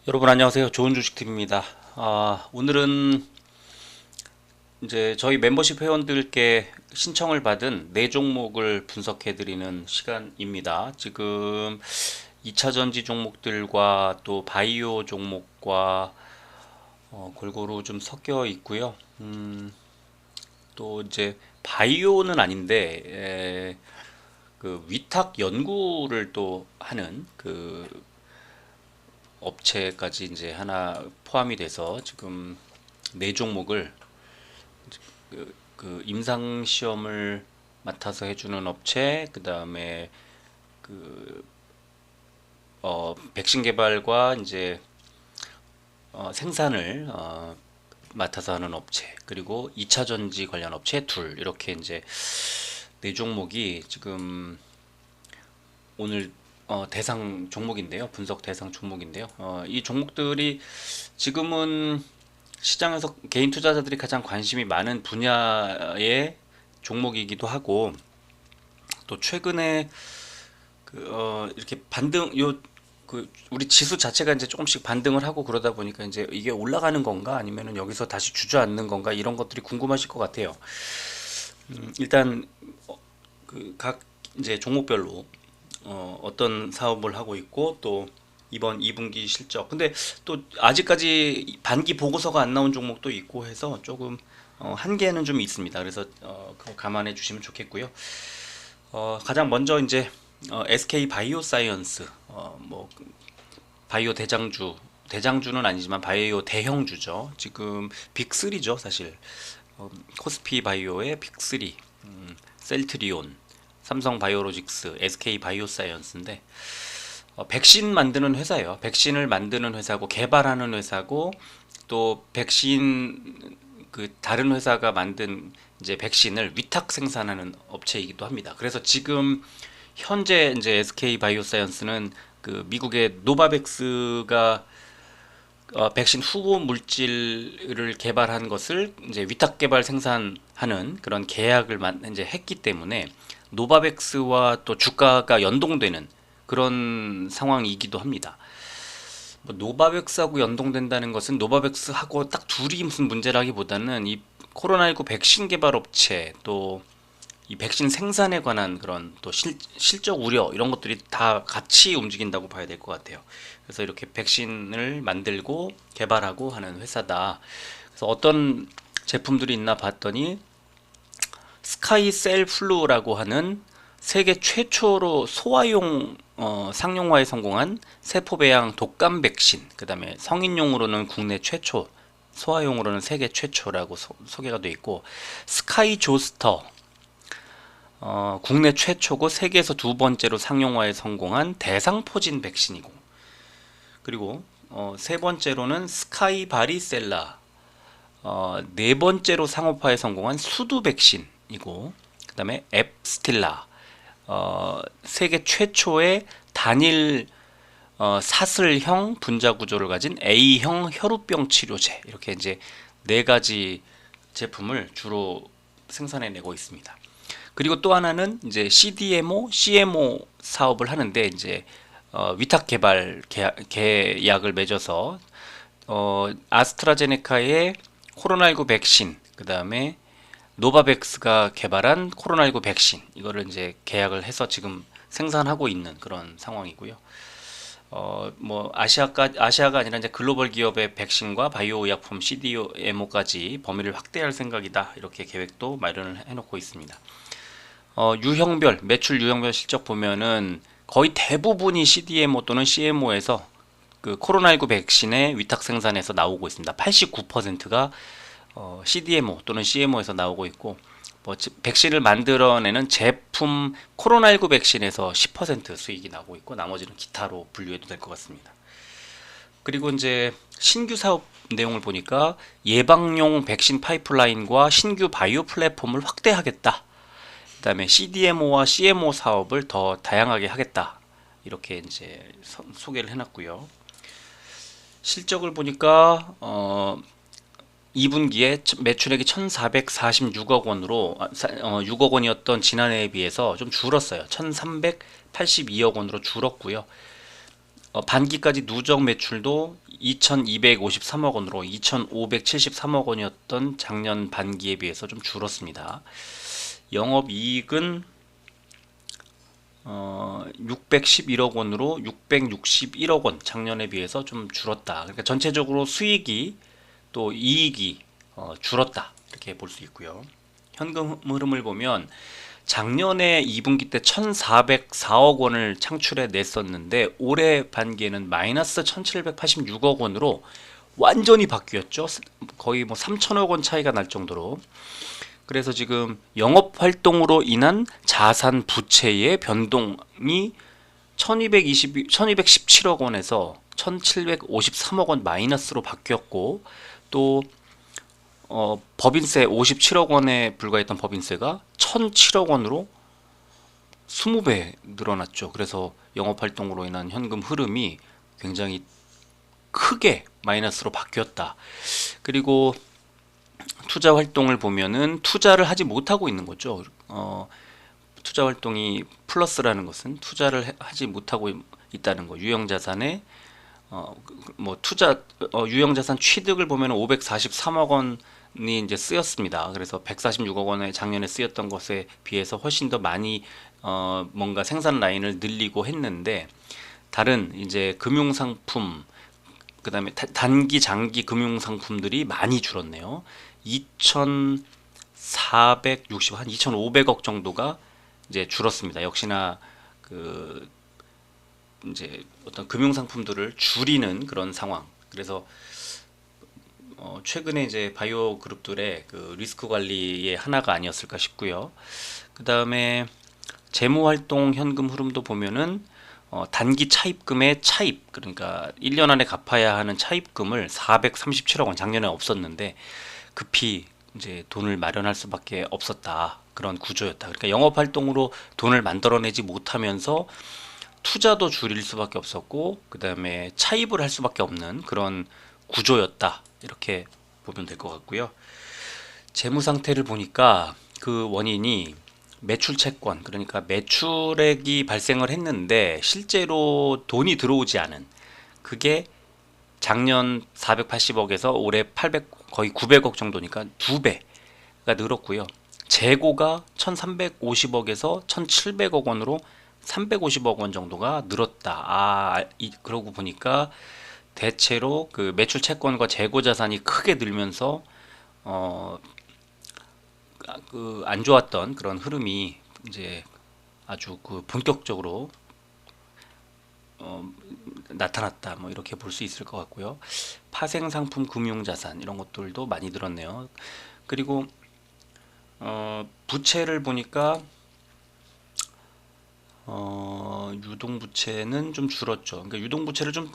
여러분 안녕하세요. 좋은 주식팀입니다. 오늘은 이제 저희 멤버십 회원들께 신청을 받은 네 종목을 분석해 드리는 시간입니다. 지금 2차 전지 종목들과 또 바이오 종목과 골고루 좀 섞여 있고요. 또 이제 바이오는 아닌데 그 위탁 연구를 또 하는 그 업체까지 이제 하나 포함이 돼서 지금 네 종목을 그 임상 시험을 맡아서 해주는 업체, 그 다음에 그 백신 개발과 이제 생산을 맡아서 하는 업체, 그리고 2차 전지 관련 업체 둘, 이렇게 이제 네 종목이 지금 오늘 대상 종목인데요. 분석 대상 종목인데요. 이 종목들이 지금은 시장에서 개인 투자자들이 가장 관심이 많은 분야의 종목이기도 하고, 또 최근에 이렇게 반등 우리 지수 자체가 이제 조금씩 반등을 하고 그러다 보니까 이제 이게 올라가는 건가 아니면은 여기서 다시 주저앉는 건가 이런 것들이 궁금하실 것 같아요. 일단 그 각 이제 종목별로 어떤 사업을 하고 있고, 또 이번 2분기 실적. 근데 또 아직까지 반기 보고서가 안 나온 종목도 있고 해서 조금 한계는 좀 있습니다. 그래서 그거 감안해 주시면 좋겠고요. 가장 먼저 이제 SK 바이오사이언스, 뭐 바이오 대장주는 아니지만 바이오 대형주죠. 지금 빅3죠, 사실. 코스피 바이오의 빅3, 셀트리온, 삼성 바이오로직스, SK 바이오사이언스인데 백신 만드는 회사예요. 백신을 만드는 회사고 개발하는 회사고, 또 백신 그 다른 회사가 만든 이제 백신을 위탁 생산하는 업체이기도 합니다. 그래서 지금 현재 이제 SK 바이오사이언스는 그 미국의 노바백스가 백신 후보 물질을 개발한 것을 이제 위탁 개발 생산하는 그런 계약을 이제 했기 때문에 노바백스와 또 주가가 연동되는 그런 상황이기도 합니다. 뭐 노바백스하고 연동된다는 것은 노바백스하고 딱 둘이 무슨 문제라기보다는 이 코로나19 백신 개발 업체, 또 이 백신 생산에 관한 그런 또 실적 우려, 이런 것들이 다 같이 움직인다고 봐야 될 것 같아요. 그래서 이렇게 백신을 만들고 개발하고 하는 회사다. 그래서 어떤 제품들이 있나 봤더니 스카이셀 플루라고 하는 세계 최초로 소아용 상용화에 성공한 세포배양 독감 백신, 그 다음에 성인용으로는 국내 최초, 소아용으로는 세계 최초라고 소개가 돼 있고, 스카이 조스터, 국내 최초고 세계에서 두 번째로 상용화에 성공한 대상포진 백신이고, 그리고 세 번째로는 스카이 바리셀라, 네 번째로 상업화에 성공한 수두 백신이고, 그 다음에 앱스틸라, 세계 최초의 단일 사슬형 분자 구조를 가진 A형 혈우병 치료제, 이렇게 이제 네 가지 제품을 주로 생산해내고 있습니다. 그리고 또 하나는 이제 CDMO, CMO 사업을 하는데, 이제 위탁 개발 계약을 맺어서 아스트라제네카의 코로나19 백신, 그 다음에 노바백스가 개발한 코로나19 백신, 이거를 이제 계약을 해서 지금 생산하고 있는 그런 상황이고요. 뭐 아시아가 아니라 이제 글로벌 기업의 백신과 바이오 의약품 CDMO까지 범위를 확대할 생각이다, 이렇게 계획도 마련을 해놓고 있습니다. 유형별 매출 유형별 실적 보면은 거의 대부분이 CDMO 또는 CMO에서 그 코로나19 백신의 위탁 생산에서 나오고 있습니다. 89%가 CDMO 또는 CMO에서 나오고 있고, 뭐 백신을 만들어내는 제품 코로나19 백신에서 10% 수익이 나오고 있고, 나머지는 기타로 분류해도 될 것 같습니다. 그리고 이제 신규 사업 내용을 보니까 예방용 백신 파이프라인과 신규 바이오 플랫폼을 확대하겠다. 그다음에 CDMO와 CMO 사업을 더 다양하게 하겠다, 이렇게 이제 소개를 해놨고요. 실적을 보니까 2분기에 매출액이 1,446억 원으로 6억 원이었던 지난해에 비해서 좀 줄었어요. 1,382억 원으로 줄었고요. 반기까지 누적 매출도 2,253억 원으로 2,573억 원이었던 작년 반기에 비해서 좀 줄었습니다. 영업이익은 611억 원으로 661억 원, 작년에 비해서 좀 줄었다. 그러니까 전체적으로 수익이 또 이익이 줄었다, 이렇게 볼 수 있고요. 현금 흐름을 보면 작년에 2분기 때 1,404억 원을 창출해 냈었는데 올해 반기에는 마이너스 1,786억 원으로 완전히 바뀌었죠. 거의 뭐 3천억 원 차이가 날 정도로. 그래서 지금 영업 활동으로 인한 자산 부채의 변동이 1217억 원에서 1753억 원 마이너스로 바뀌었고, 또 법인세 57억 원에 불과했던 법인세가 1007억 원으로 20배 늘어났죠. 그래서 영업 활동으로 인한 현금 흐름이 굉장히 크게 마이너스로 바뀌었다. 그리고 투자 활동을 보면은 투자를 하지 못하고 있는 거죠. 투자 활동이 플러스라는 것은 투자를 하지 못하고 있다는 거. 유형자산에 뭐 투자 유형자산 취득을 보면 543억 원이 이제 쓰였습니다. 그래서 146억 원에 작년에 쓰였던 것에 비해서 훨씬 더 많이 뭔가 생산 라인을 늘리고 했는데, 다른 이제 금융상품, 그다음에 단기 장기 금융상품들이 많이 줄었네요. 2,460, 한 2,500억 정도가 이제 줄었습니다. 역시나 그 이제 어떤 금융상품들을 줄이는 그런 상황. 그래서 최근에 이제 바이오 그룹들의 그 리스크 관리의 하나가 아니었을까 싶고요. 그 다음에 재무활동 현금 흐름도 보면은 단기 차입금의 차입, 그러니까 1년 안에 갚아야 하는 차입금을 437억 원, 작년에 없었는데 급히 이제 돈을 마련할 수밖에 없었다, 그런 구조였다. 그러니까 영업 활동으로 돈을 만들어내지 못하면서 투자도 줄일 수밖에 없었고, 그 다음에 차입을 할 수밖에 없는 그런 구조였다, 이렇게 보면 될 것 같고요. 재무 상태를 보니까 그 원인이 매출 채권, 그러니까 매출액이 발생을 했는데 실제로 돈이 들어오지 않은, 그게 작년 480억에서 올해 800, 거의 900억 정도니까 2배가 늘었고요. 재고가 1350억에서 1700억 원으로 350억 원 정도가 늘었다. 그러고 보니까 대체로 그 매출 채권과 재고 자산이 크게 늘면서 그 안 좋았던 그런 흐름이 이제 아주 그 본격적으로 나타났다, 뭐 이렇게 볼 수 있을 것 같고요. 파생 상품 금융 자산 이런 것들도 많이 늘었네요. 그리고 부채를 보니까 유동 부채는 좀 줄었죠. 그러니까 유동 부채를 좀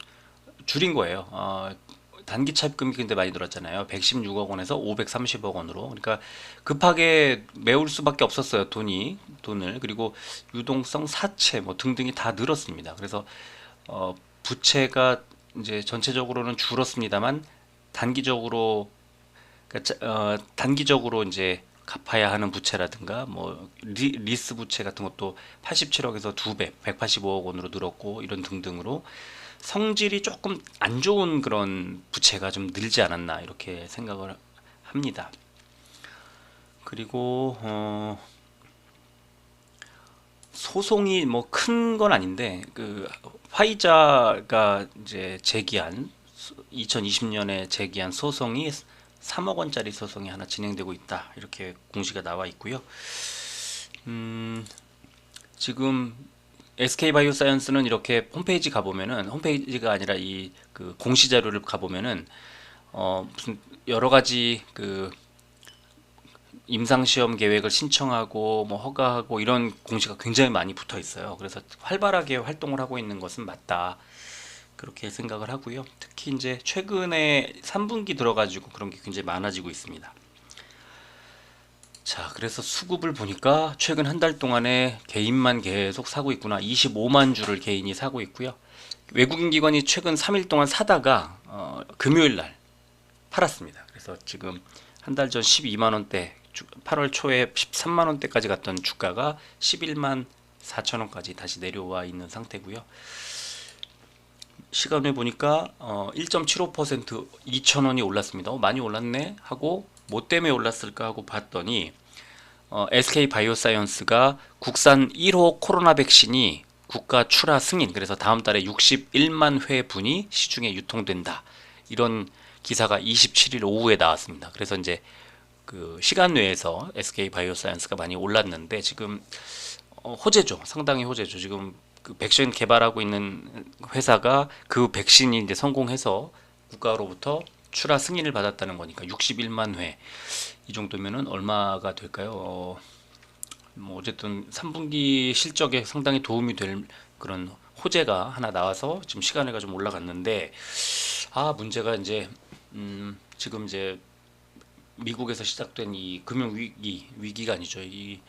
줄인 거예요. 단기 차입금이 근데 많이 늘었잖아요. 116억 원에서 530억 원으로. 그러니까 급하게 메울 수밖에 없었어요. 돈을. 그리고 유동성 사채 뭐 등등이 다 늘었습니다. 그래서 부채가 이제 전체적으로는 줄었습니다만 단기적으로, 그러니까 단기적으로 이제 갚아야 하는 부채라든가 뭐 리스 부채 같은 것도 87억에서 2배, 185억 원으로 늘었고, 이런 등등으로 성질이 조금 안 좋은 그런 부채가 좀 늘지 않았나, 이렇게 생각을 합니다. 그리고 소송이 뭐 큰 건 아닌데, 그 화이자가 이제 제기한 2020년에 제기한 소송이 3억 원짜리 소송이 하나 진행되고 있다, 이렇게 공시가 나와 있고요. 지금 SK바이오사이언스는 이렇게 홈페이지 가보면은, 홈페이지가 아니라 이 그 공시 자료를 가보면은 무슨 여러 가지 그 임상시험 계획을 신청하고 뭐 허가하고 이런 공시가 굉장히 많이 붙어 있어요. 그래서 활발하게 활동을 하고 있는 것은 맞다, 그렇게 생각을 하고요. 특히 이제 최근에 3분기 들어가지고 그런 게 굉장히 많아지고 있습니다. 자, 그래서 수급을 보니까 최근 한 달 동안에 개인만 계속 사고 있구나. 25만 주를 개인이 사고 있고요. 외국인 기관이 최근 3일 동안 사다가 금요일 날 팔았습니다. 그래서 지금 한 달 전 12만 원대, 8월 초에 13만 원대까지 갔던 주가가 11만 4천 원까지 다시 내려와 있는 상태고요. 시간에 보니까 1.75% 2,000원이 올랐습니다. 많이 올랐네 하고 뭐 때문에 올랐을까 하고 봤더니 SK 바이오사이언스가 국산 1호 코로나 백신이 국가 출하 승인, 그래서 다음 달에 61만 회분이 시중에 유통된다, 이런 기사가 27일 오후에 나왔습니다. 그래서 이제 그 시간 내에서 SK 바이오사이언스가 많이 올랐는데 지금 호재죠. 상당히 호재죠. 지금 그 백신 개발하고 있는 회사가 그 백신이 이제 성공해서 국가로부터 출하 승인을 받았다는 거니까 61만 회, 이 정도면은 얼마가 될까요? 뭐 어쨌든 3분기 실적에 상당히 도움이 될 그런 호재가 하나 나와서 지금 시간회가 좀 올라갔는데, 문제가 이제 지금 이제 미국에서 시작된 이 금융 위기가 아니죠. 이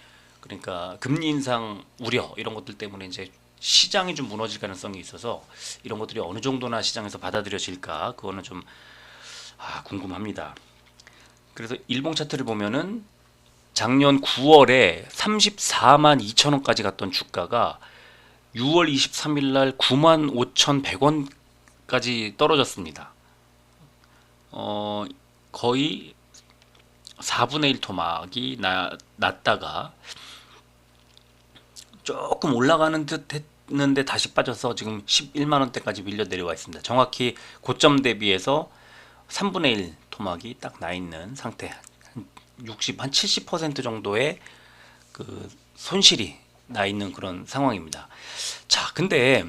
그러니까 금리 인상 우려 이런 것들 때문에 이제 시장이 좀 무너질 가능성이 있어서 이런 것들이 어느 정도나 시장에서 받아들여질까, 그거는 좀 궁금합니다. 그래서 일봉 차트를 보면은 작년 9월에 34만 2천 원까지 갔던 주가가 6월 23일 날 9만 5,100원까지 떨어졌습니다. 거의 4분의 1 토막이 났다가 조금 올라가는 듯 했는데 다시 빠져서 지금 11만 원대까지 밀려 내려와 있습니다. 정확히 고점 대비해서 3분의 1 토막이 딱 나 있는 상태. 한 70% 정도의 그 손실이 나 있는 그런 상황입니다. 자, 근데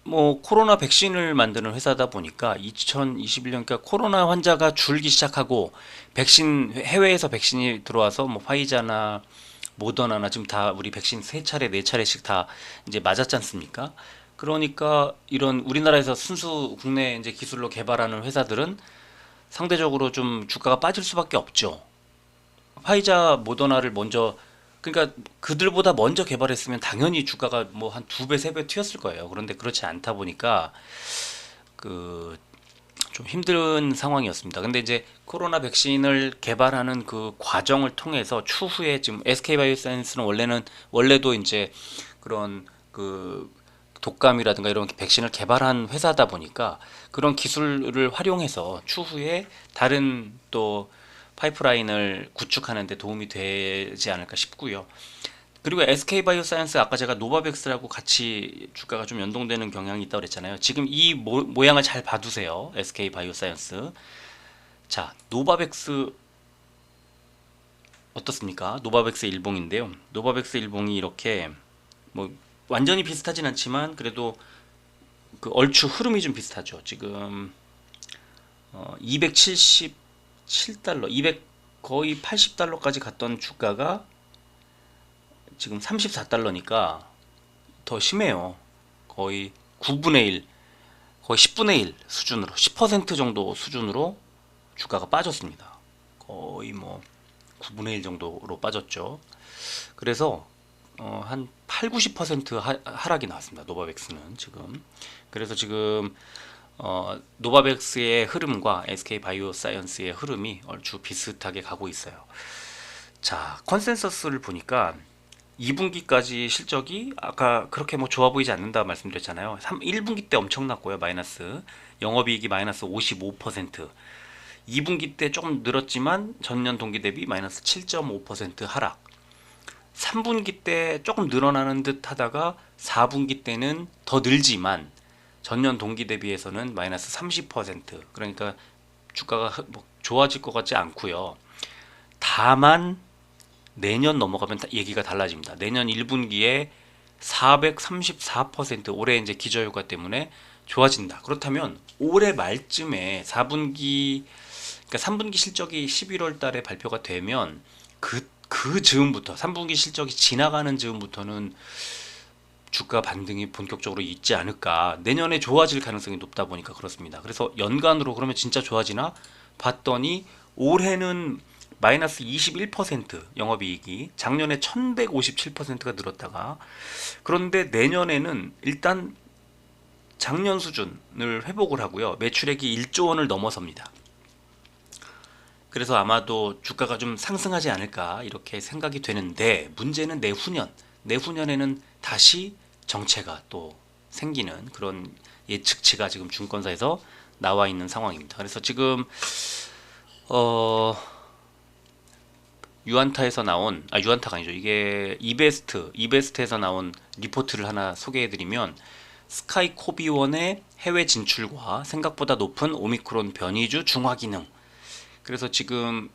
뭐 코로나 백신을 만드는 회사다 보니까 2021년, 그러니까 코로나 환자가 줄기 시작하고 백신, 해외에서 백신이 들어와서 뭐 화이자나 모더나나 지금 다 우리 백신 세 차례 네 차례씩 다 이제 맞았지 않습니까? 그러니까 이런 우리나라에서 순수 국내 이제 기술로 개발하는 회사들은 상대적으로 좀 주가가 빠질 수밖에 없죠. 화이자 모더나를 먼저, 그러니까 그들보다 먼저 개발했으면 당연히 주가가 뭐 한 두 배, 세 배 튀었을 거예요. 그런데 그렇지 않다 보니까 그 좀 힘든 상황이었습니다. 근데 이제 코로나 백신을 개발하는 그 과정을 통해서 추후에 지금 SK바이오사이언스는 원래도 이제 그런 그 독감이라든가 이런 백신을 개발한 회사다 보니까 그런 기술을 활용해서 추후에 다른 또 파이프라인을 구축하는 데 도움이 되지 않을까 싶고요. 그리고 SK바이오사이언스, 아까 제가 노바백스라고 같이 주가가 좀 연동되는 경향이 있다고 그랬잖아요. 지금 이 모양을 잘 봐두세요. SK바이오사이언스. 자, 노바백스 어떻습니까? 노바백스 일봉인데요. 노바백스 일봉이 이렇게 뭐 완전히 비슷하진 않지만 그래도 그 얼추 흐름이 좀 비슷하죠. 지금 277달러, 200 거의 80달러까지 갔던 주가가 지금 34달러니까 더 심해요. 거의 9분의 1, 거의 10분의 1 수준으로, 10% 정도 수준으로 주가가 빠졌습니다. 거의 뭐 9분의 1 정도로 빠졌죠. 그래서 한 8, 90% 하락이 나왔습니다. 노바백스는 지금. 그래서 지금 노바백스의 흐름과 SK바이오사이언스의 흐름이 얼추 비슷하게 가고 있어요. 자, 컨센서스를 보니까 2분기까지 실적이 아까 그렇게 뭐 좋아 보이지 않는다 말씀드렸잖아요. 1분기 때 엄청났고요. 마이너스. 영업이익이 마이너스 55%. 2분기 때 조금 늘었지만 전년 동기 대비 마이너스 7.5% 하락. 3분기 때 조금 늘어나는 듯 하다가 4분기 때는 더 늘지만 전년 동기 대비해서는 마이너스 30%. 그러니까 주가가 뭐 좋아질 것 같지 않고요. 다만 내년 넘어가면 얘기가 달라집니다. 내년 1분기에 434%, 올해 이제 기저효과 때문에 좋아진다. 그렇다면 올해 말쯤에 4분기, 그러니까 3분기 실적이 11월 달에 발표가 되면 그 즈음부터 3분기 실적이 지나가는 즈음부터는 주가 반등이 본격적으로 있지 않을까. 내년에 좋아질 가능성이 높다 보니까 그렇습니다. 그래서 연간으로 그러면 진짜 좋아지나 봤더니 올해는 마이너스 21% 영업이익이, 작년에 1157%가 늘었다가, 그런데 내년에는 일단 작년 수준을 회복을 하고요. 매출액이 1조 원을 넘어섭니다. 그래서 아마도 주가가 좀 상승하지 않을까 이렇게 생각이 되는데, 문제는 내후년에는 다시 정체가 또 생기는 그런 예측치가 지금 증권사에서 나와 있는 상황입니다. 그래서 지금 유안타에서 나온, 유안타가 아니죠. 이게 이베스트에서 나온 리포트를 하나 소개해드리면, 스카이코비원의 해외 진출과 생각보다 높은 오미크론 변이주 중화 기능. 그래서 지금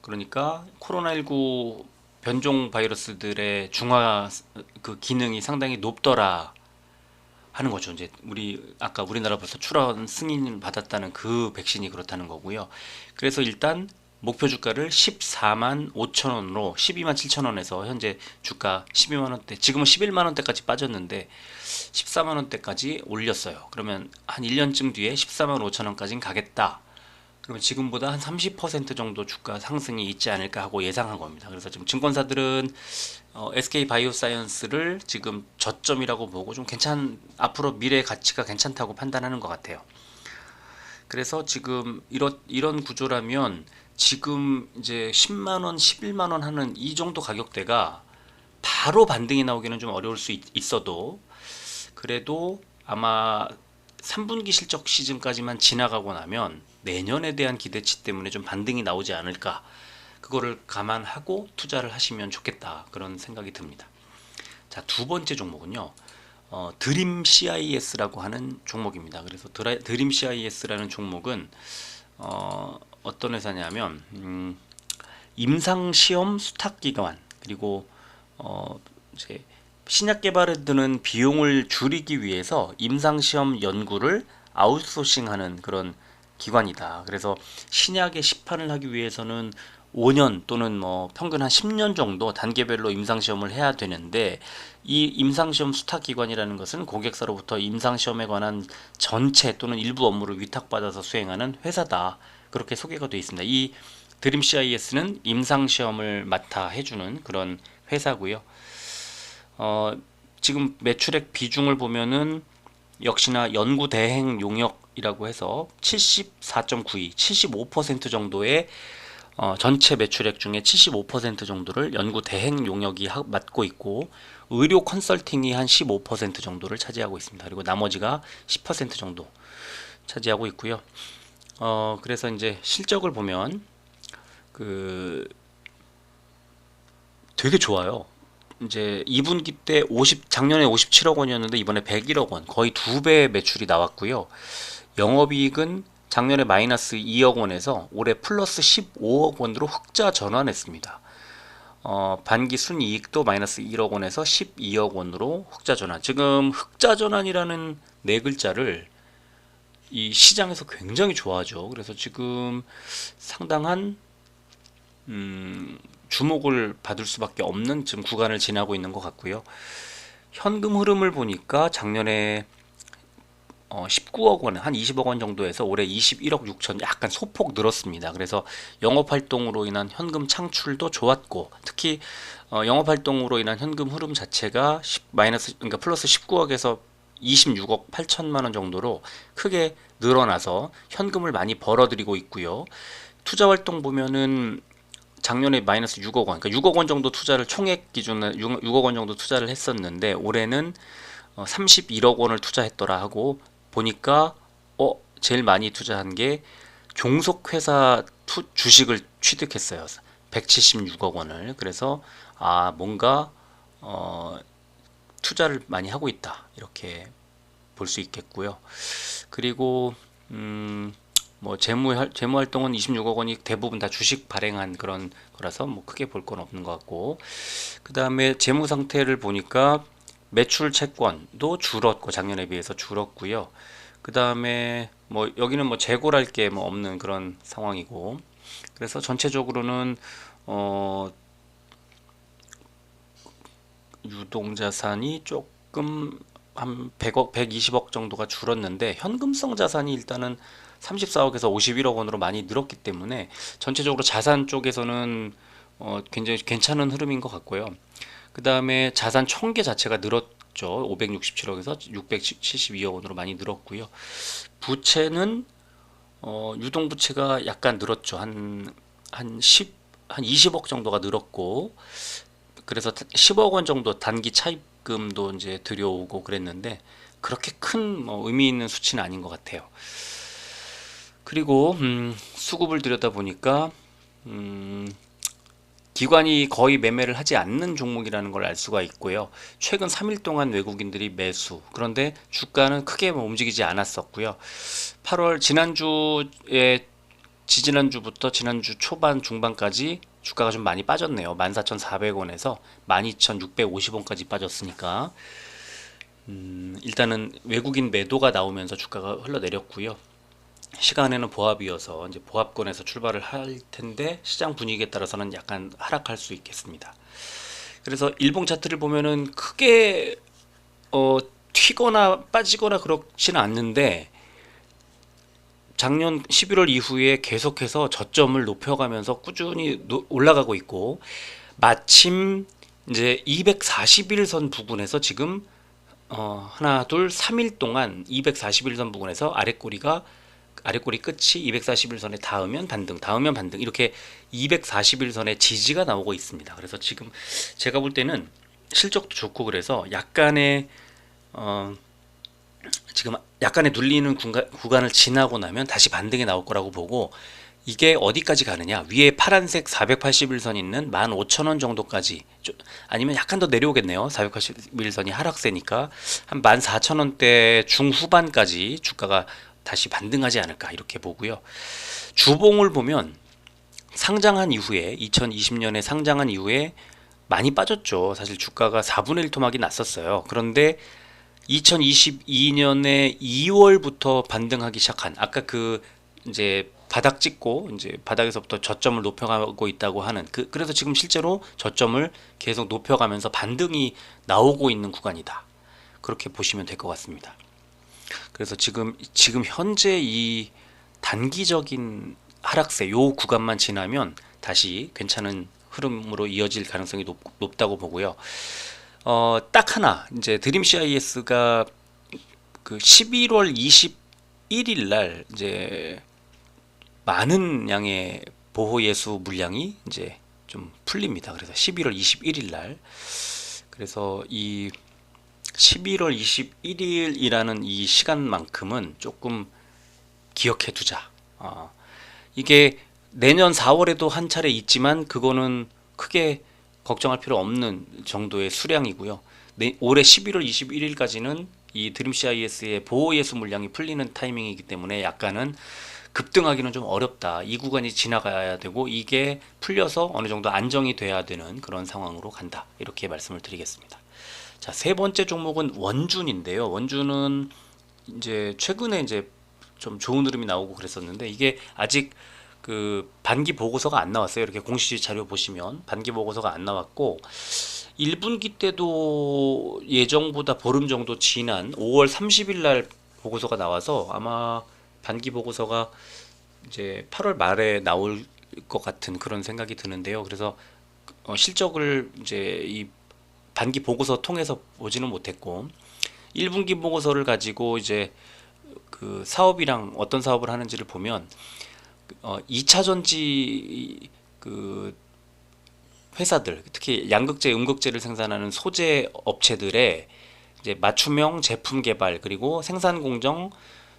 그러니까 코로나19 변종 바이러스들의 중화 그 기능이 상당히 높더라 하는 거죠. 이제 아까 우리나라 벌써 출원 승인 받았다는 그 백신이 그렇다는 거고요. 그래서 일단 목표 주가를 14만 5천 원으로 12만 7천 원에서 현재 주가 12만 원대, 지금은 11만 원대까지 빠졌는데 14만 원대까지 올렸어요. 그러면 한 1년쯤 뒤에 14만 5천 원까지는 가겠다. 그러면 지금보다 한 30% 정도 주가 상승이 있지 않을까 하고 예상한 겁니다. 그래서 지금 증권사들은 SK 바이오사이언스를 지금 저점이라고 보고 좀 앞으로 미래 가치가 괜찮다고 판단하는 것 같아요. 그래서 지금 이런 구조라면 지금 이제 10만 원, 11만 원 하는 이 정도 가격대가 바로 반등이 나오기는 좀 어려울 수 있어도, 그래도 아마 3분기 실적 시즌까지만 지나가고 나면 내년에 대한 기대치 때문에 좀 반등이 나오지 않을까, 그거를 감안하고 투자를 하시면 좋겠다, 그런 생각이 듭니다. 자, 두 번째 종목은요, 드림 CIS라고 하는 종목입니다. 그래서 드림 CIS라는 종목은 어떤 회사냐면 임상시험 수탁기관, 그리고 이제 신약 개발에 드는 비용을 줄이기 위해서 임상시험 연구를 아웃소싱하는 그런 기관이다. 그래서 신약의 시판을 하기 위해서는 5년 또는 뭐 평균 한 10년 정도 단계별로 임상시험을 해야 되는데, 이 임상시험 수탁기관이라는 것은 고객사로부터 임상시험에 관한 전체 또는 일부 업무를 위탁받아서 수행하는 회사다. 그렇게 소개가 되어 있습니다. 이 드림 CIS는 임상시험을 맡아 해주는 그런 회사고요. 지금 매출액 비중을 보면은 역시나 연구 대행 용역이라고 해서 74.92, 75% 정도의 전체 매출액 중에 75% 정도를 연구 대행 용역이 맡고 있고, 의료 컨설팅이 한 15% 정도를 차지하고 있습니다. 그리고 나머지가 10% 정도 차지하고 있고요. 그래서 이제 실적을 보면 되게 좋아요. 이제 2분기 때 작년에 57억 원이었는데 이번에 101억 원, 거의 2배 매출이 나왔고요. 영업이익은 작년에 마이너스 2억 원에서 올해 플러스 15억 원으로 흑자 전환했습니다. 반기 순이익도 마이너스 1억 원에서 12억 원으로 흑자 전환. 지금 흑자 전환이라는 네 글자를 이 시장에서 굉장히 좋아하죠. 그래서 지금 상당한 주목을 받을 수밖에 없는 지금 구간을 지나고 있는 것 같고요. 현금 흐름을 보니까 작년에 19억 원, 한 20억 원 정도에서 올해 21억 6천, 약간 소폭 늘었습니다. 그래서 영업활동으로 인한 현금 창출도 좋았고, 특히 영업활동으로 인한 현금 흐름 자체가 그러니까 플러스 19억에서 26억 8천만 원 정도로 크게 늘어나서 현금을 많이 벌어들이고 있고요. 투자활동 보면은 작년에 마이너스 6억 원, 그러니까 6억 원 정도 투자를, 총액 기준으로 6억 원 정도 투자를 했었는데 올해는 31억 원을 투자했더라 하고 보니까 제일 많이 투자한 게 종속회사 주식을 취득했어요. 176억 원을. 그래서 뭔가 투자를 많이 하고 있다, 이렇게 볼 수 있겠고요. 그리고 뭐 재무 활동은 26억 원이 대부분 다 주식 발행한 그런 거라서 뭐 크게 볼 건 없는 것 같고, 그 다음에 재무 상태를 보니까 매출 채권도 줄었고, 작년에 비해서 줄었고요. 그 다음에 뭐 여기는 뭐 재고랄 게 뭐 없는 그런 상황이고, 그래서 전체적으로는 유동자산이 조금 한 100억, 120억 정도가 줄었는데, 현금성 자산이 일단은 34억에서 51억 원으로 많이 늘었기 때문에 전체적으로 자산 쪽에서는 굉장히 괜찮은 흐름인 것 같고요. 그 다음에 자산 총계 자체가 늘었죠. 567억에서 672억 원으로 많이 늘었고요. 부채는 유동부채가 약간 늘었죠. 한 20억 정도가 늘었고, 그래서 10억 원 정도 단기 차입 입금도 이제 들여오고 그랬는데 그렇게 큰 뭐 의미 있는 수치는 아닌 것 같아요. 그리고 수급을 들여다 보니까 음, 기관이 거의 매매를 하지 않는 종목이라는 걸 알 수가 있고요. 최근 3일 동안 외국인들이 매수. 그런데 주가는 크게 뭐 움직이지 않았었고요. 8월 지난주에 지지난주부터 지난주 초반 중반까지 주가가 좀 많이 빠졌네요. 14,400원에서 12,650원까지 빠졌으니까 일단은 외국인 매도가 나오면서 주가가 흘러내렸고요. 시간에는 보합이어서 이제 보합권에서 출발을 할 텐데 시장 분위기에 따라서는 약간 하락할 수 있겠습니다. 그래서 일봉 차트를 보면은 크게 튀거나 빠지거나 그렇지는 않는데 작년 11월 이후에 계속해서 저점을 높여가면서 꾸준히 올라가고 있고 마침 이제 241선 부근에서 지금 하나 둘 3일 동안 241선 부근에서 아랫꼬리 끝이 241선에 닿으면 반등, 닿으면 반등 이렇게 241선의 지지가 나오고 있습니다. 그래서 지금 제가 볼 때는 실적도 좋고 그래서 지금 약간의 눌리는 구간을 지나고 나면 다시 반등이 나올 거라고 보고 이게 어디까지 가느냐 위에 파란색 481선 있는 15,000원 정도까지 아니면 약간 더 내려오겠네요. 481선이 하락세니까 한 14,000원대 중후반까지 주가가 다시 반등하지 않을까 이렇게 보고요. 주봉을 보면 상장한 이후에 2020년에 상장한 이후에 많이 빠졌죠. 사실 주가가 4분의 1 토막이 났었어요. 그런데 2022년에 2월부터 반등하기 시작한 아까 그 이제 바닥 찍고 이제 바닥에서부터 저점을 높여가고 있다고 하는 그래서 지금 실제로 저점을 계속 높여가면서 반등이 나오고 있는 구간이다. 그렇게 보시면 될 것 같습니다. 그래서 지금 현재 이 단기적인 하락세 요 구간만 지나면 다시 괜찮은 흐름으로 이어질 가능성이 높다고 보고요. 딱 하나 이제 드림 CIS가 그 11월 21일 날 이제 많은 양의 보호 예수 물량이 이제 좀 풀립니다. 그래서 11월 21일 날 그래서 이 11월 21일이라는 이 시간만큼은 조금 기억해 두자. 이게 내년 4월에도 한 차례 있지만 그거는 크게 걱정할 필요 없는 정도의 수량이고요. 올해 11월 21일까지는 이 드림 CIS의 보호 예수 물량이 풀리는 타이밍이기 때문에 약간은 급등하기는 좀 어렵다. 이 구간이 지나가야 되고 이게 풀려서 어느 정도 안정이 돼야 되는 그런 상황으로 간다. 이렇게 말씀을 드리겠습니다. 자, 세 번째 종목은 원준인데요. 원준은 이제 최근에 이제 좀 좋은 흐름이 나오고 그랬었는데 이게 아직 그 반기 보고서가 안 나왔어요. 이렇게 공시 자료 보시면 반기 보고서가 안 나왔고 1분기 때도 예정보다 보름 정도 지난 5월 30일 날 보고서가 나와서 아마 반기 보고서가 이제 8월 말에 나올 것 같은 그런 생각이 드는데요. 그래서 실적을 이제 이 반기 보고서 통해서 보지는 못했고 1분기 보고서를 가지고 이제 그 사업이랑 어떤 사업을 하는지를 보면 2차 전지 그 회사들 특히 양극재, 음극재를 생산하는 소재 업체들의 이제 맞춤형 제품 개발 그리고 생산 공정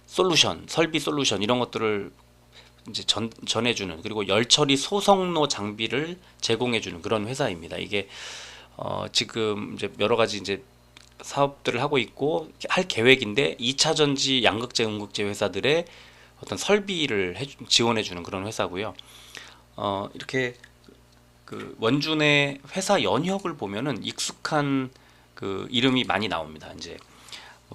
솔루션, 설비 솔루션 이런 것들을 이제 전해주는 그리고 열처리 소성로 장비를 제공해주는 그런 회사입니다. 이게 지금 이제 여러 가지 이제 사업들을 하고 있고 할 계획인데 2차 전지 양극재, 음극재 회사들의 어떤 설비를 지원해주는 그런 회사고요. 이렇게 그 원준의 회사 연혁을 보면은 익숙한 그 이름이 많이 나옵니다. 이제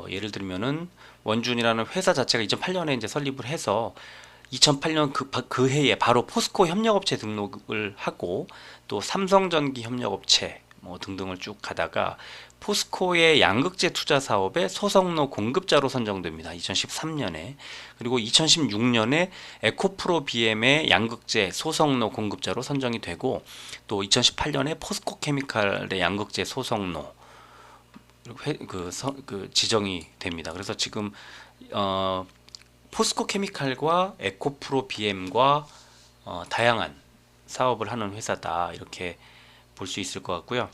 예를 들면은 원준이라는 회사 자체가 2008년에 이제 설립을 해서 2008년 그 해에 바로 포스코 협력업체 등록을 하고 또 삼성전기 협력업체 뭐 등등을 쭉 가다가 포스코의 양극재 투자 사업의 소성로 공급자로 선정됩니다. 2013년에. 그리고 2016년에 에코프로 BM의 양극재 소성로 공급자로 선정이 되고 또 2018년에 포스코 케미칼의 양극재 소성로 지정이 됩니다. 그래서 지금 포스코 케미칼과 에코프로 BM과 다양한 사업을 하는 회사다 이렇게 볼 수 있을 것 같고요.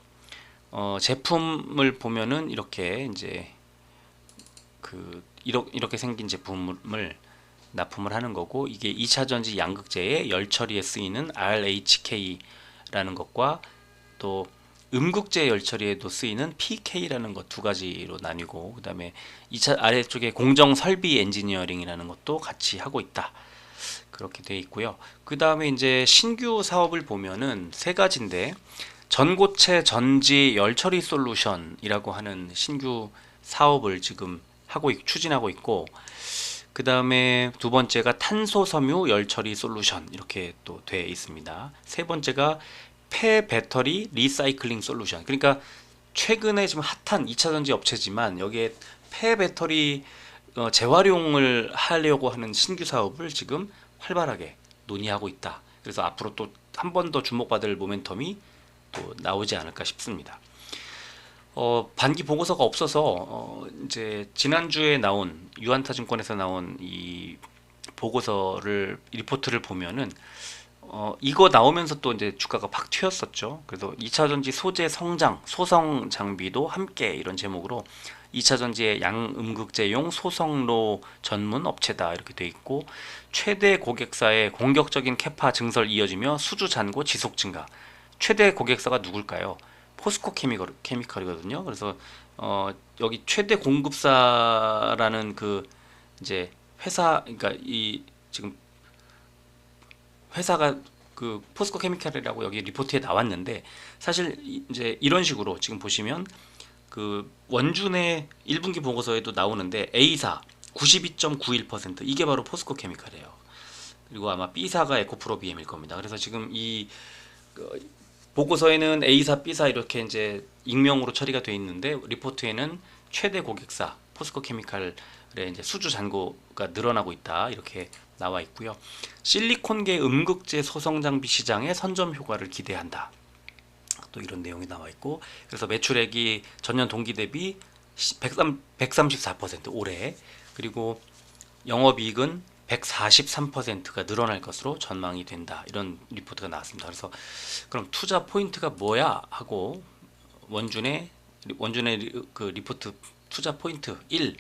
제품을 보면은 이렇게 이제 이렇게 생긴 제품을 납품을 하는 거고, 이게 2차전지 양극재의 열 처리에 쓰이는 RHK라는 것과 또 음극재 열 처리에도 쓰이는 PK라는 것 두 가지로 나뉘고, 그다음에 2차 아래쪽에 공정 설비 엔지니어링이라는 것도 같이 하고 있다. 그렇게 돼 있고요. 그다음에 이제 신규 사업을 보면은 세 가지인데, 전고체 전지 열 처리 솔루션이라고 하는 신규 사업을 지금 추진하고 있고, 그 다음에 두 번째가 탄소 섬유 열 처리 솔루션 이렇게 또 돼 있습니다. 세 번째가 폐 배터리 리사이클링 솔루션. 그러니까 최근에 지금 핫한 2차전지 업체지만 여기에 폐 배터리 재활용을 하려고 하는 신규 사업을 지금 활발하게 논의하고 있다. 그래서 앞으로 또 한 번 더 주목받을 모멘텀이 또 나오지 않을까 싶습니다. 반기 보고서가 없어서 이제 지난주에 나온 유한타증권에서 나온 이 리포트를 보면은 이거 나오면서 또 이제 주가가 팍 튀었었죠. 그래서 2차전지 소재 성장, 소성 장비도 함께 이런 제목으로 2차전지의 양음극재용 소성로 전문 업체다 이렇게 돼 있고, 최대 고객사의 공격적인 캐파 증설 이어지며 수주 잔고 지속 증가. 최대 고객사가 누굴까요? 포스코 케미컬이거든요. 그래서 여기 최대 공급사라는 그 이제 회사, 그러니까 이 지금 회사가 그 포스코 케미칼이라고 여기 리포트에 나왔는데, 사실 이제 이런 식으로 지금 보시면 그 원준의 1분기 보고서에도 나오는데 A사 92.91% 이게 바로 포스코 케미칼이에요. 그리고 아마 B사가 에코프로비엠일 겁니다. 그래서 지금 이 보고서에는 A사, B사 이렇게 이제 익명으로 처리가 돼 있는데, 리포트에는 최대 고객사 포스코 케미칼의 이제 수주 잔고가 늘어나고 있다 이렇게 나와 있고요. 실리콘계 음극재 소성 장비 시장의 선점 효과를 기대한다. 또 이런 내용이 나와 있고, 그래서 매출액이 전년 동기 대비 134% 올해, 그리고 영업이익은 143%가 늘어날 것으로 전망이 된다. 이런 리포트가 나왔습니다. 그래서 그럼 투자 포인트가 뭐야 하고 원준의 그 리포트 투자 포인트 1.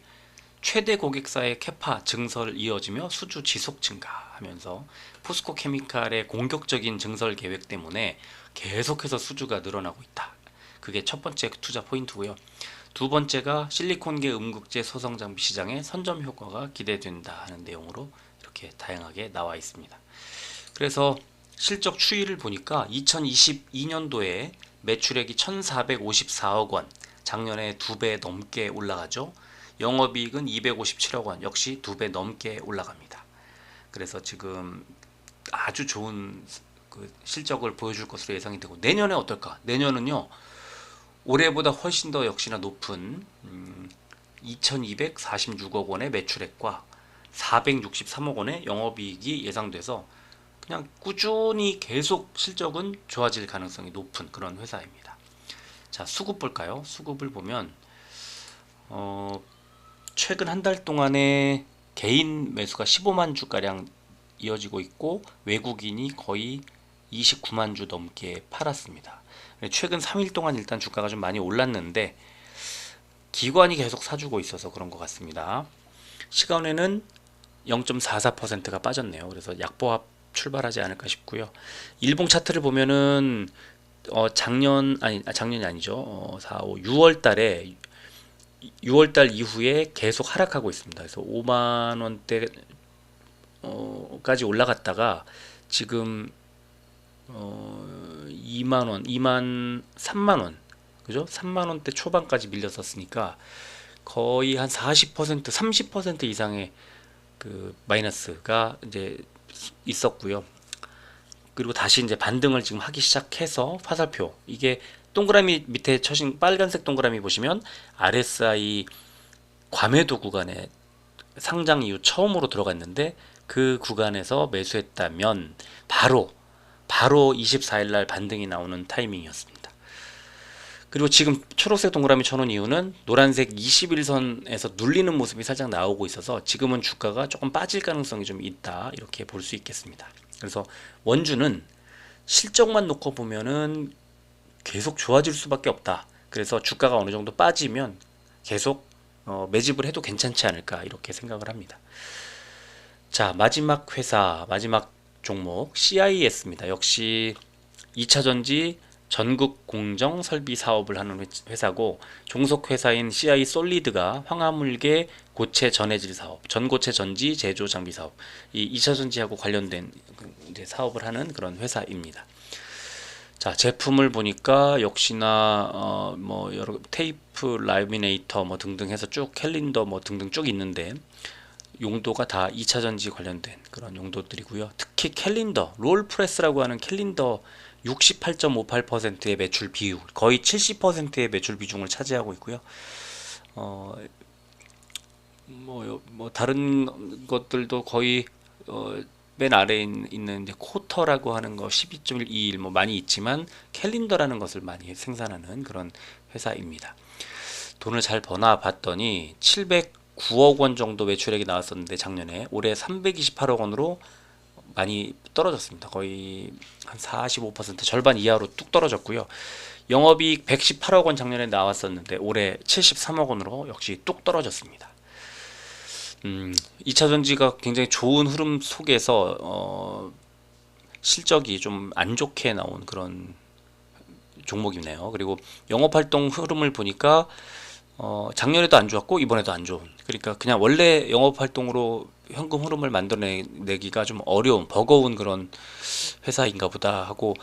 최대 고객사의 캐파 증설 이어지며 수주 지속 증가하면서 포스코 케미칼의 공격적인 증설 계획 때문에 계속해서 수주가 늘어나고 있다. 그게 첫 번째 투자 포인트고요. 두 번째가 실리콘계 음극재 소성 장비 시장의 선점 효과가 기대된다 하는 내용으로 이렇게 다양하게 나와 있습니다. 그래서 실적 추이를 보니까 2022년도에 매출액이 1,454억 원, 작년에 2배 넘게 올라가죠. 영업이익은 257억 원, 역시 2배 넘게 올라갑니다. 그래서 지금 아주 좋은 그 실적을 보여줄 것으로 예상이 되고, 내년에 어떨까? 내년은요, 올해보다 훨씬 더 역시나 높은 2246억 원의 매출액과 463억 원의 영업이익이 예상돼서 그냥 꾸준히 계속 실적은 좋아질 가능성이 높은 그런 회사입니다. 자, 수급 볼까요? 수급을 보면 최근 한 달 동안에 개인 매수가 15만 주가량 이어지고 있고, 외국인이 거의 29만 주 넘게 팔았습니다. 최근 3일 동안 일단 주가가 좀 많이 올랐는데 기관이 계속 사주고 있어서 그런 것 같습니다. 시간에는 0.44%가 빠졌네요. 그래서 약보합 출발하지 않을까 싶고요. 일봉 차트를 보면은 작년이 아니죠. 4, 5, 6월 달에 6월달 이후에 계속 하락하고 있습니다. 그래서 5만 원대까지 올라갔다가 지금 2만 원, 3만 원, 그죠? 3만 원대 초반까지 밀렸었으니까 거의 한 40%, 30% 이상의 그 마이너스가 이제 있었고요. 그리고 다시 이제 반등을 지금 하기 시작해서 화살표, 이게 동그라미 밑에 쳐진 빨간색 동그라미 보시면 RSI 과매도 구간에 상장 이후 처음으로 들어갔는데, 그 구간에서 매수했다면 바로 24일 날 반등이 나오는 타이밍이었습니다. 그리고 지금 초록색 동그라미 쳐놓은 이유는 노란색 21선에서 눌리는 모습이 살짝 나오고 있어서 지금은 주가가 조금 빠질 가능성이 좀 있다 이렇게 볼 수 있겠습니다. 그래서 원주는 실적만 놓고 보면은 계속 좋아질 수밖에 없다. 그래서 주가가 어느 정도 빠지면 계속 매집을 해도 괜찮지 않을까 이렇게 생각을 합니다. 자, 마지막 회사, 마지막 종목 CIS입니다. 역시 2차전지 전국 공정 설비 사업을 하는 회사고, 종속 회사인 CI 솔리드가 황화물계 고체 전해질 사업, 전고체 전지 제조 장비 사업, 이 2차전지하고 관련된 이제 사업을 하는 그런 회사입니다. 자, 제품을 보니까 역시나 뭐 여러 테이프, 라미네이터 뭐 등등 해서 쭉 캘린더 뭐 등등 쭉 있는데, 용도가 다 2차전지 관련된 그런 용도들이고요. 특히 캘린더, 롤프레스라고 하는 캘린더 68.58%의 매출 비율, 거의 70%의 매출 비중을 차지하고 있고요. 어, 뭐 다른 것들도 거의 맨 아래에 있는 이제 쿼터라고 하는 거 12.21 뭐 많이 있지만, 캘린더라는 것을 많이 생산하는 그런 회사입니다. 돈을 잘 버나 봤더니 709억 원 정도 매출액이 나왔었는데 작년에, 올해 328억 원으로 많이 떨어졌습니다. 거의 한 45% 절반 이하로 뚝 떨어졌고요. 영업이익 118억 원 작년에 나왔었는데 올해 73억 원으로 역시 뚝 떨어졌습니다. 2차전지가 굉장히 좋은 흐름 속에서 실적이 좀 안 좋게 나온 그런 종목이네요. 그리고 영업활동 흐름을 보니까 작년에도 안 좋았고 이번에도 안 좋은, 그러니까 그냥 원래 영업활동으로 현금 흐름을 만들어내기가 좀 어려운, 버거운 그런 회사인가 보다 하고,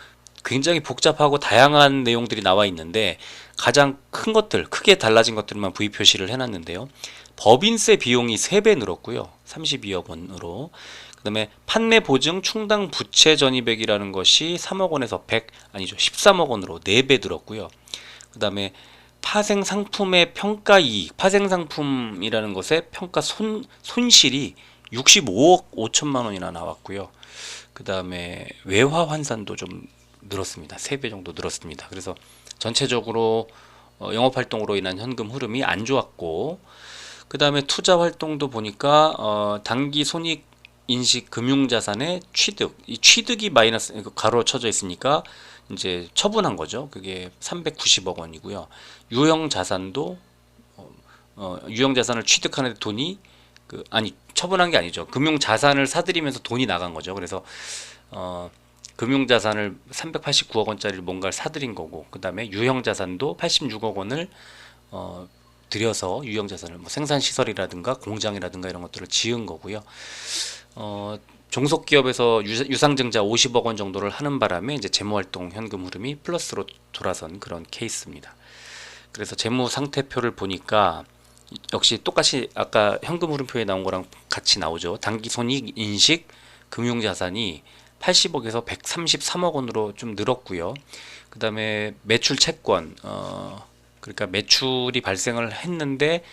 굉장히 복잡하고 다양한 내용들이 나와 있는데 가장 큰 것들, 크게 달라진 것들만 V 표시를 해놨는데요. 법인세 비용이 3배 늘었고요. 32억 원으로. 그 다음에 판매 보증 충당 부채 전입액이라는 것이 3억 원에서 13억 원으로 4배 늘었고요. 그 다음에 파생 상품의 평가 이익, 파생 상품이라는 것의 평가 손실이 65억 5천만 원이나 나왔고요. 그 다음에 외화 환산도 좀 늘었습니다. 3배 정도 늘었습니다. 그래서 전체적으로 영업활동으로 인한 현금 흐름이 안 좋았고, 그 다음에 투자 활동도 보니까 단기 손익 인식 금융자산의 취득, 이 취득이 마이너스 가로 쳐져 있으니까 이제 처분한 거죠. 그게 390억 원이고요. 유형 자산도 유형 자산을 취득하는 데 돈이 아니 처분한 게 아니죠. 금융 자산을 사들이면서 돈이 나간 거죠. 그래서 금융 자산을 389억 원짜리를 뭔가를 사들인 거고, 그 다음에 유형 자산도 86억 원을 들여서 유형 자산을 뭐 생산 시설이라든가 공장이라든가 이런 것들을 지은 거고요. 종속기업에서 유상증자 50억 원 정도를 하는 바람에 이제 재무활동 현금 흐름이 플러스로 돌아선 그런 케이스입니다. 그래서 재무 상태표를 보니까 역시 똑같이 아까 현금 흐름표에 나온 거랑 같이 나오죠. 단기 손익 인식 금융자산이 80억에서 133억 원으로 좀 늘었고요. 그 다음에 매출 채권, 그러니까 매출이 발생을 했는데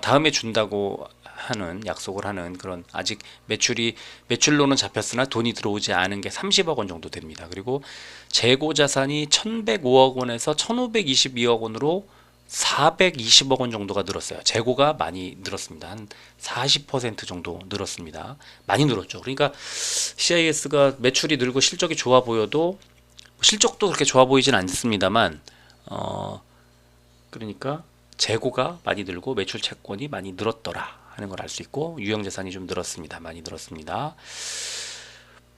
다음에 준다고 하는 약속을 하는 그런, 아직 매출로는 잡혔으나 돈이 들어오지 않은 게 30억 원 정도 됩니다. 그리고 재고 자산이 1,105억 원에서 1,522억 원으로 420억 원 정도가 늘었어요. 재고가 많이 늘었습니다. 한 40% 정도 늘었습니다. 많이 늘었죠. 그러니까 CIS가 매출이 늘고 실적이 좋아 보여도, 실적도 그렇게 좋아 보이진 않습니다만 그러니까 재고가 많이 늘고 매출 채권이 많이 늘었더라 하는 걸 알 수 있고, 유형자산이 좀 늘었습니다. 많이 늘었습니다.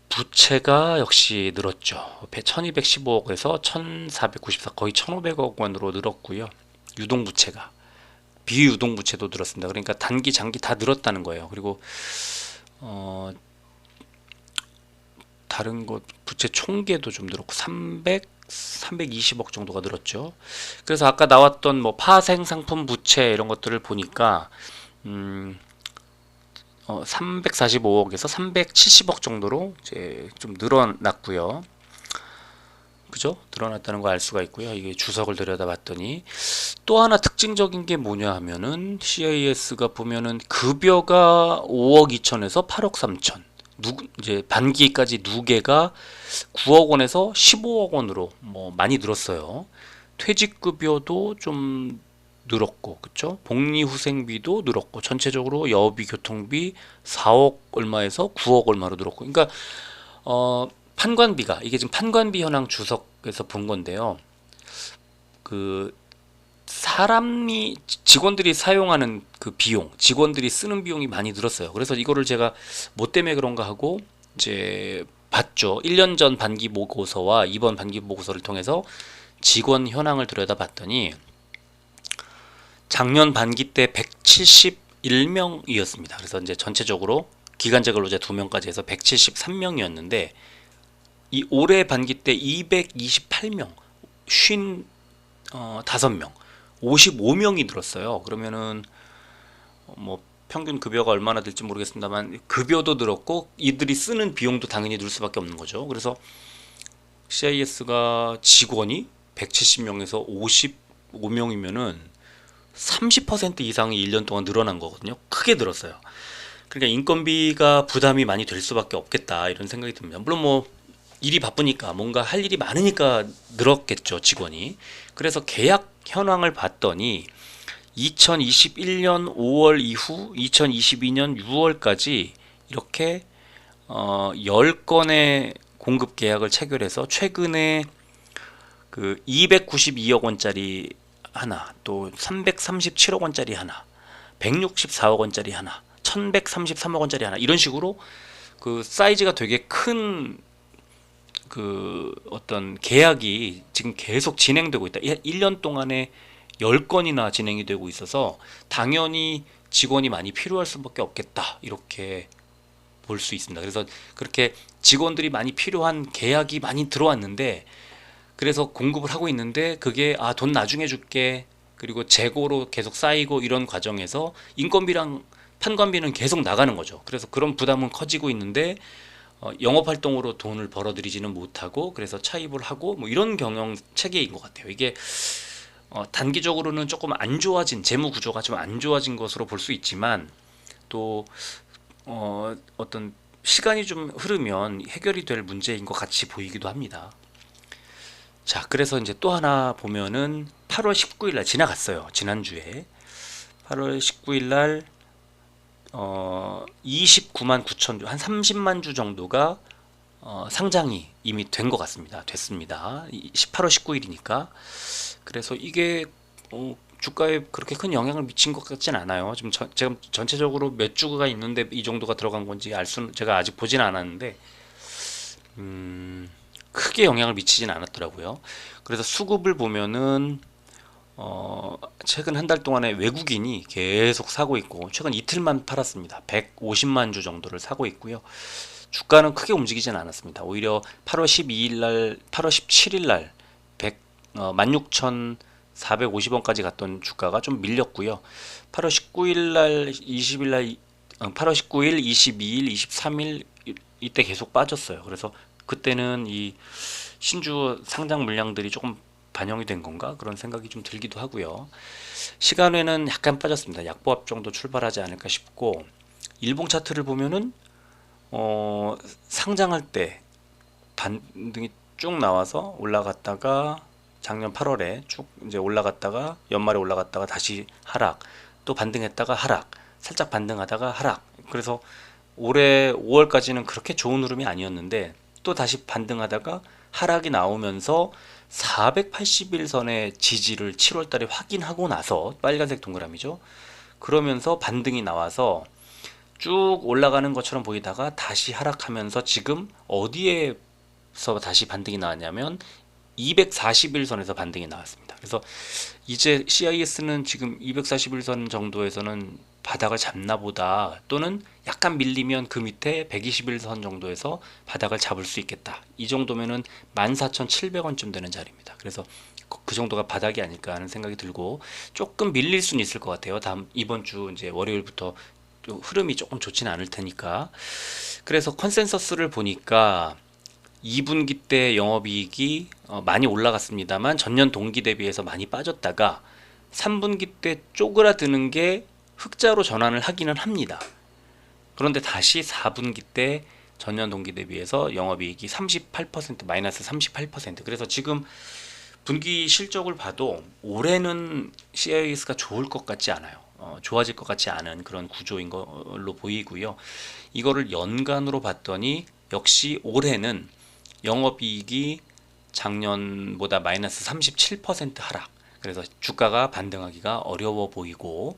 부채가 역시 늘었죠. 1215억에서 1494, 거의 1500억 원으로 늘었고요. 유동부채가, 비유동부채도 늘었습니다. 그러니까 단기 장기 다 늘었다는 거예요. 그리고 다른 것 부채 총계도 좀 늘었고 320억 정도가 늘었죠. 그래서 아까 나왔던 뭐 파생 상품 부채 이런 것들을 보니까 345억에서 370억 정도로 이제 좀 늘어났고요. 그죠? 늘어났다는 거 알 수가 있고요. 이게 주석을 들여다봤더니 또 하나 특징적인 게 뭐냐 하면은, CIS가 보면은 급여가 5억 2천에서 8억 3천, 이제 반기까지 누계가 9억 원에서 15억 원으로 뭐 많이 늘었어요. 퇴직급여도 좀 늘었고, 그쵸? 복리후생비도 늘었고, 전체적으로 여비 교통비 4억 얼마에서 9억 얼마로 늘었고, 그러니까 판관비가, 이게 지금 판관비 현황 주석에서 본 건데요. 그 사람이 직원들이 사용하는 그 비용, 직원들이 쓰는 비용이 많이 늘었어요. 그래서 이거를 제가 뭐 때문에 그런가 하고 이제 봤죠. 1년 전 반기 보고서와 이번 반기 보고서를 통해서 직원 현황을 들여다봤더니 작년 반기 때 171명이었습니다. 그래서 이제 전체적으로 기간제 근로자 2명까지 해서 173명이었는데 이 올해 반기 때 228명, 55명, 55명이 늘었어요. 그러면은 뭐 평균 급여가 얼마나 될지 모르겠습니다만 급여도 늘었고 이들이 쓰는 비용도 당연히 늘 수밖에 없는 거죠. 그래서 CIS가 직원이 170명에서 55명이면은 30% 이상이 1년 동안 늘어난 거거든요. 크게 늘었어요. 그러니까 인건비가 부담이 많이 될 수밖에 없겠다 이런 생각이 듭니다. 물론 뭐 일이 바쁘니까 뭔가 할 일이 많으니까 늘었겠죠, 직원이. 그래서 계약 현황을 봤더니 2021년 5월 이후 2022년 6월까지 이렇게 10건의 공급 계약을 체결해서 최근에 그 292억 원짜리 하나, 또 337억 원짜리 하나, 164억 원짜리 하나, 1133억 원짜리 하나 이런 식으로 그 사이즈가 되게 큰 그 어떤 계약이 지금 계속 진행되고 있다. 1년 동안에 10건이나 진행이 되고 있어서 당연히 직원이 많이 필요할 수밖에 없겠다. 이렇게 볼 수 있습니다. 그래서 그렇게 직원들이 많이 필요한 계약이 많이 들어왔는데 그래서 공급을 하고 있는데 그게 돈 나중에 줄게. 그리고 재고로 계속 쌓이고 이런 과정에서 인건비랑 판관비는 계속 나가는 거죠. 그래서 그런 부담은 커지고 있는데 영업 활동으로 돈을 벌어들이지는 못하고 그래서 차입을 하고 뭐 이런 경영 체계인 것 같아요. 이게 단기적으로는 조금 안 좋아진 재무 구조가 좀 안 좋아진 것으로 볼 수 있지만 또 어떤 시간이 좀 흐르면 해결이 될 문제인 것 같이 보이기도 합니다. 자, 그래서 이제 또 하나 보면은 8월 19일 날 지나갔어요. 지난주에 8월 19일 날 29만 9천 주, 한 30만 주 정도가 상장이 이미 된 것 같습니다. 됐습니다. 8월 19일이니까. 그래서 이게 주가에 그렇게 큰 영향을 미친 것 같진 않아요. 제가 전체적으로 몇 주가 있는데 이 정도가 들어간 건지 제가 아직 보진 않았는데 크게 영향을 미치진 않았더라고요. 그래서 수급을 보면은 최근 한 달 동안에 외국인이 계속 사고 있고 최근 이틀만 팔았습니다. 150만 주 정도를 사고 있고요. 주가는 크게 움직이진 않았습니다. 오히려 8월 12일 날, 8월 17일 날 16,450원까지 갔던 주가가 좀 밀렸고요. 8월 19일 날, 20일 날, 8월 19일, 22일, 23일 이때 계속 빠졌어요. 그래서 그때는 이 신주 상장 물량들이 조금 반영이 된 건가? 그런 생각이 좀 들기도 하고요. 시간에는 약간 빠졌습니다. 약보합 정도 출발하지 않을까 싶고 일봉 차트를 보면은 상장할 때 반등이 쭉 나와서 올라갔다가 작년 8월에 쭉 이제 올라갔다가 연말에 올라갔다가 다시 하락, 또 반등했다가 하락, 살짝 반등하다가 하락. 그래서 올해 5월까지는 그렇게 좋은 흐름이 아니었는데 또 다시 반등하다가 하락이 나오면서 480일선의 지지를 7월 달에 확인하고 나서 빨간색 동그라미죠. 그러면서 반등이 나와서 쭉 올라가는 것처럼 보이다가 다시 하락하면서 지금 어디에서 다시 반등이 나왔냐면 241선에서 반등이 나왔습니다. 그래서 이제 CIS는 지금 241선 정도에서는 바닥을 잡나 보다, 또는 약간 밀리면 그 밑에 121선 정도에서 바닥을 잡을 수 있겠다. 이 정도면은 14,700원쯤 되는 자리입니다. 그래서 그 정도가 바닥이 아닐까 하는 생각이 들고 조금 밀릴 수는 있을 것 같아요. 이번 주 이제 월요일부터 흐름이 조금 좋지는 않을 테니까. 그래서 컨센서스를 보니까 2분기 때 영업이익이 많이 올라갔습니다만 전년 동기 대비해서 많이 빠졌다가 3분기 때 쪼그라드는 게 흑자로 전환을 하기는 합니다. 그런데 다시 4분기 때 전년 동기 대비해서 영업이익이 38% 마이너스 38%. 그래서 지금 분기 실적을 봐도 올해는 CIS가 좋을 것 같지 않아요. 좋아질 것 같지 않은 그런 구조인 걸로 보이고요. 이거를 연간으로 봤더니 역시 올해는 영업이익이 작년보다 마이너스 37% 하락, 그래서 주가가 반등하기가 어려워 보이고,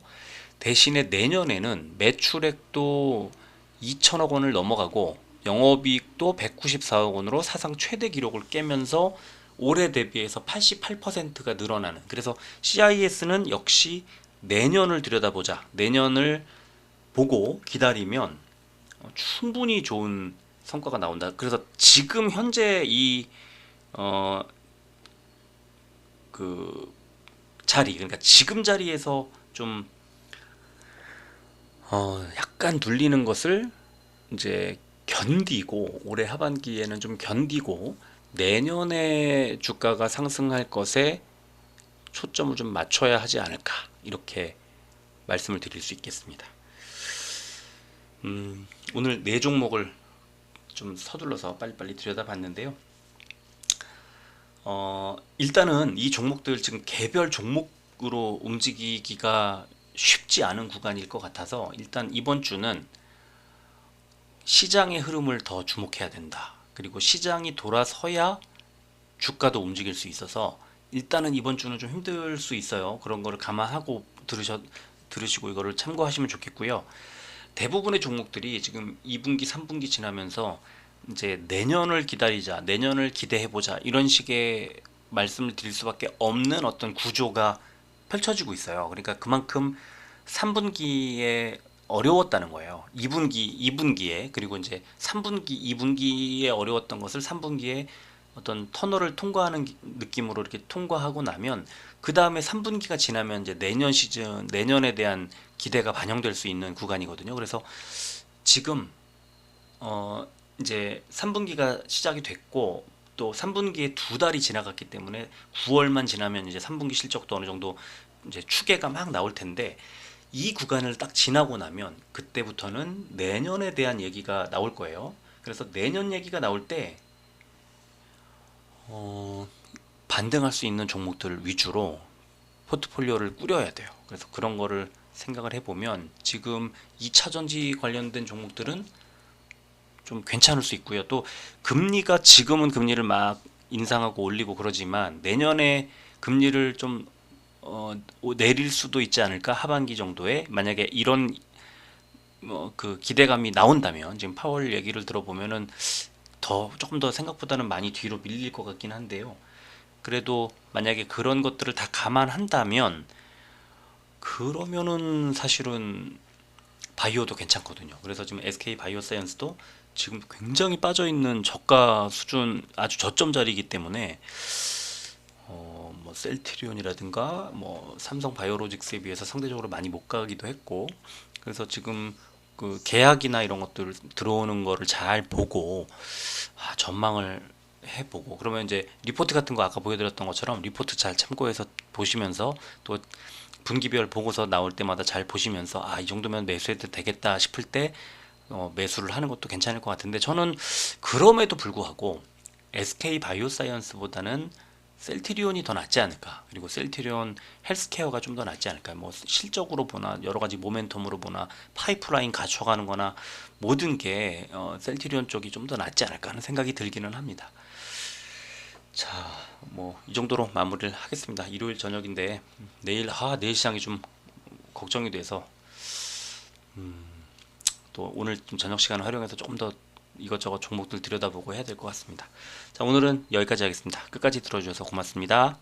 대신에 내년에는 매출액도 2천억 원을 넘어가고 영업이익도 194억 원으로 사상 최대 기록을 깨면서 올해 대비해서 88%가 늘어나는, 그래서 CIS는 역시 내년을 들여다보자, 내년을 보고 기다리면 충분히 좋은 성과가 나온다. 그래서 지금 현재 이 그 자리, 그러니까 지금 자리에서 좀 약간 눌리는 것을 이제 견디고, 올해 하반기에는 좀 견디고 내년에 주가가 상승할 것에 초점을 좀 맞춰야 하지 않을까, 이렇게 말씀을 드릴 수 있겠습니다. 오늘 네 종목을 좀 서둘러서 빨리빨리 들여다봤는데요. 일단은 이 종목들 지금 개별 종목으로 움직이기가 쉽지 않은 구간일 것 같아서, 일단 이번 주는 시장의 흐름을 더 주목해야 된다. 그리고 시장이 돌아서야 주가도 움직일 수 있어서 일단은 이번 주는 좀 힘들 수 있어요. 그런 거를 감안하고 들으시고 이거를 참고하시면 좋겠고요. 대부분의 종목들이 지금 2분기, 3분기 지나면서 이제 내년을 기다리자, 내년을 기대해보자, 이런 식의 말씀을 드릴 수밖에 없는 어떤 구조가 펼쳐지고 있어요. 그러니까 그만큼 3분기에 어려웠다는 거예요. 2분기에, 그리고 이제 3분기, 2분기에 어려웠던 것을 3분기에 어떤 터널을 통과하는 느낌으로 이렇게 통과하고 나면, 그 다음에 3분기가 지나면 이제 내년 시즌, 내년에 대한 기대가 반영될 수 있는 구간이거든요. 그래서 지금 이제 3분기가 시작이 됐고, 또 3분기에 두 달이 지나갔기 때문에 9월만 지나면 이제 3분기 실적도 어느 정도 이제 추계가 막 나올 텐데, 이 구간을 딱 지나고 나면 그때부터는 내년에 대한 얘기가 나올 거예요. 그래서 내년 얘기가 나올 때 반등할 수 있는 종목들 위주로 포트폴리오를 꾸려야 돼요. 그래서 그런 거를 생각을 해보면 지금 2차 전지 관련된 종목들은 좀 괜찮을 수 있고요. 또 금리가, 지금은 금리를 막 인상하고 올리고 그러지만 내년에 금리를 좀 내릴 수도 있지 않을까, 하반기 정도에. 만약에 이런 그 기대감이 나온다면, 지금 파월 얘기를 들어보면은 조금 더 생각보다는 많이 뒤로 밀릴 것 같긴 한데요. 그래도 만약에 그런 것들을 다 감안한다면, 그러면은 사실은 바이오도 괜찮거든요. 그래서 지금 SK 바이오사이언스도 지금 굉장히 빠져 있는 저가 수준, 아주 저점 자리이기 때문에 뭐 셀트리온이라든가 뭐 삼성 바이오로직스에 비해서 상대적으로 많이 못 가기도 했고, 그래서 지금 그 계약이나 이런 것들 들어오는 거를 잘 보고 전망을 해보고, 그러면 이제 리포트 같은 거 아까 보여드렸던 것처럼 리포트 잘 참고해서 보시면서, 또 분기별 보고서 나올 때마다 잘 보시면서 이 정도면 매수해도 되겠다 싶을 때 매수를 하는 것도 괜찮을 것 같은데, 저는 그럼에도 불구하고 SK 바이오사이언스보다는 셀트리온이 더 낫지 않을까, 그리고 셀트리온 헬스케어가 좀 더 낫지 않을까, 뭐 실적으로 보나 여러 가지 모멘텀으로 보나 파이프라인 갖춰가는 거나 모든 게 셀트리온 쪽이 좀 더 낫지 않을까 하는 생각이 들기는 합니다. 자, 뭐 이 정도로 마무리를 하겠습니다. 일요일 저녁인데 내일 시장이 좀 걱정이 돼서 또 오늘 좀 저녁 시간을 활용해서 조금 더 이것저것 종목들 들여다보고 해야 될 것 같습니다. 자, 오늘은 여기까지 하겠습니다. 끝까지 들어주셔서 고맙습니다.